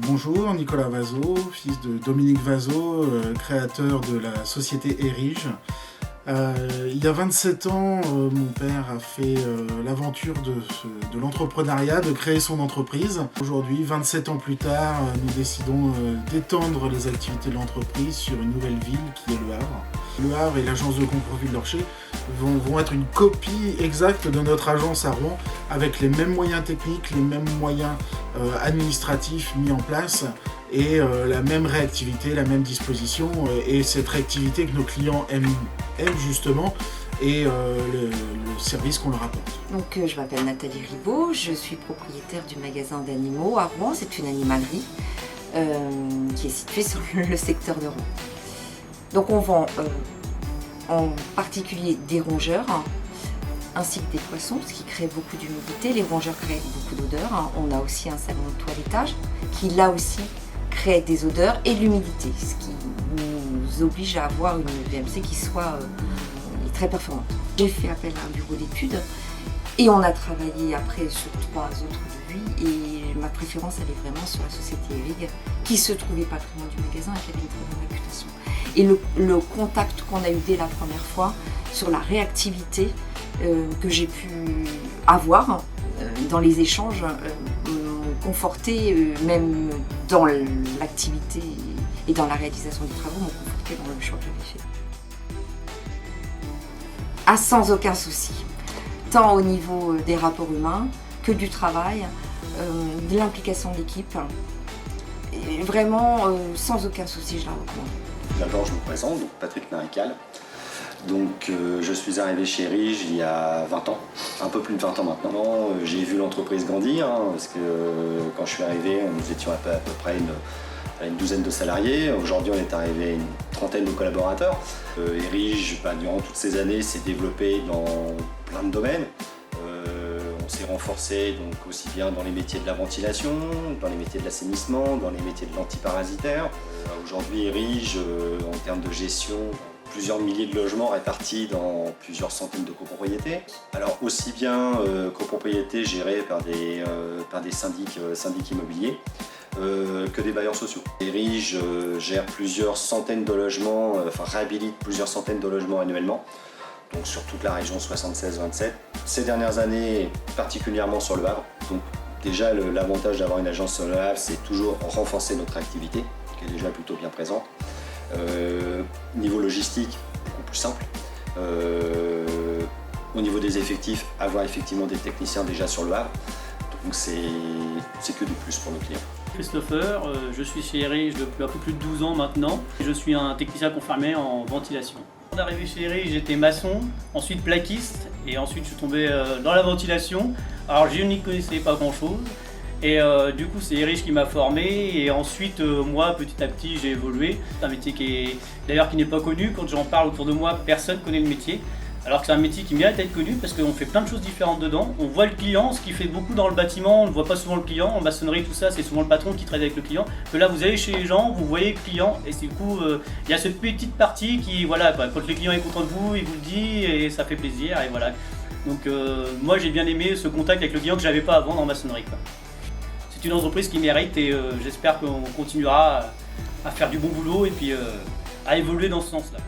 Bonjour, Nicolas Vazot, fils de Dominique Vazot, créateur de la société Erige. Il y a 27 ans, mon père a fait l'aventure de l'entrepreneuriat, de créer son entreprise. Aujourd'hui, 27 ans plus tard, nous décidons d'étendre les activités de l'entreprise sur une nouvelle ville qui est Le Havre. Le Havre et l'agence de Comprouville-Lorcher vont être une copie exacte de notre agence à Rouen, avec les mêmes moyens techniques, les mêmes moyens administratifs mis en place et la même réactivité, la même disposition et cette réactivité que nos clients aiment justement et le service qu'on leur apporte. Donc je m'appelle Nathalie Ribaud, je suis propriétaire du magasin d'animaux à Rouen, c'est une animalerie qui est située sur le secteur de Rouen. Donc on vend en particulier des rongeurs ainsi que des poissons, ce qui crée beaucoup d'humidité. Les rongeurs créent beaucoup d'odeurs. On a aussi un salon de toilettage qui là aussi crée des odeurs et de l'humidité, ce qui nous oblige à avoir une VMC qui soit très performante. J'ai fait appel à un bureau d'études et on a travaillé après sur 3 autres devis et ma préférence elle est vraiment sur la société Erige qui se trouvait pas très loin du magasin et qui avait une très bonne réputation. Et le contact qu'on a eu dès la première fois sur la réactivité que j'ai pu avoir dans les échanges m'ont conforté, même dans l'activité et dans la réalisation des travaux, m'ont conforté dans le choix que j'avais fait. Sans aucun souci, tant au niveau des rapports humains que du travail, de l'implication d'équipe. Vraiment, sans aucun souci, je la recommande. D'abord, je me présente, donc Patrick Marical. Donc, je suis arrivé chez Erige il y a 20 ans, un peu plus de 20 ans maintenant. J'ai vu l'entreprise grandir, parce que quand je suis arrivé, nous étions à peu près une douzaine de salariés. Aujourd'hui, on est arrivé à une trentaine de collaborateurs. Erige, durant toutes ces années, s'est développé dans plein de domaines. On s'est renforcé donc aussi bien dans les métiers de la ventilation, dans les métiers de l'assainissement, dans les métiers de l'antiparasitaire. Aujourd'hui, Erige, en termes de gestion, plusieurs milliers de logements répartis dans plusieurs centaines de copropriétés. Alors aussi bien copropriétés gérées par des syndics immobiliers que des bailleurs sociaux. Erige gère plusieurs centaines de logements, réhabilite plusieurs centaines de logements annuellement, donc sur toute la région 76-27. Ces dernières années, particulièrement sur Le Havre. Donc déjà l'avantage d'avoir une agence sur Le Havre, c'est toujours renforcer notre activité, qui est déjà plutôt bien présente. Niveau logistique, beaucoup plus simple. Au niveau des effectifs, avoir effectivement des techniciens déjà sur Le Havre. Donc c'est que du plus pour nos clients. Christopher, je suis chez Erige depuis un peu plus de 12 ans maintenant. Je suis un technicien confirmé en ventilation. Avant d'arriver chez Erige, j'étais maçon, ensuite plaquiste et ensuite je suis tombé dans la ventilation. Alors je n'y connaissais pas grand chose. Et du coup c'est Erige qui m'a formé et ensuite moi petit à petit j'ai évolué. C'est un métier qui n'est pas connu. Quand j'en parle autour de moi, personne ne connaît le métier. Alors que c'est un métier qui mérite d'être connu parce qu'on fait plein de choses différentes dedans. On voit le client, ce qui fait beaucoup dans le bâtiment, on ne voit pas souvent le client. En maçonnerie, tout ça, c'est souvent le patron qui traite avec le client. Que là, vous allez chez les gens, vous voyez le client et du coup, il y a cette petite partie qui, voilà, quand le client est content de vous, il vous le dit et ça fait plaisir et voilà. Donc moi, j'ai bien aimé ce contact avec le client que j'avais pas avant dans maçonnerie, quoi. C'est une entreprise qui mérite et j'espère qu'on continuera à faire du bon boulot et puis à évoluer dans ce sens-là.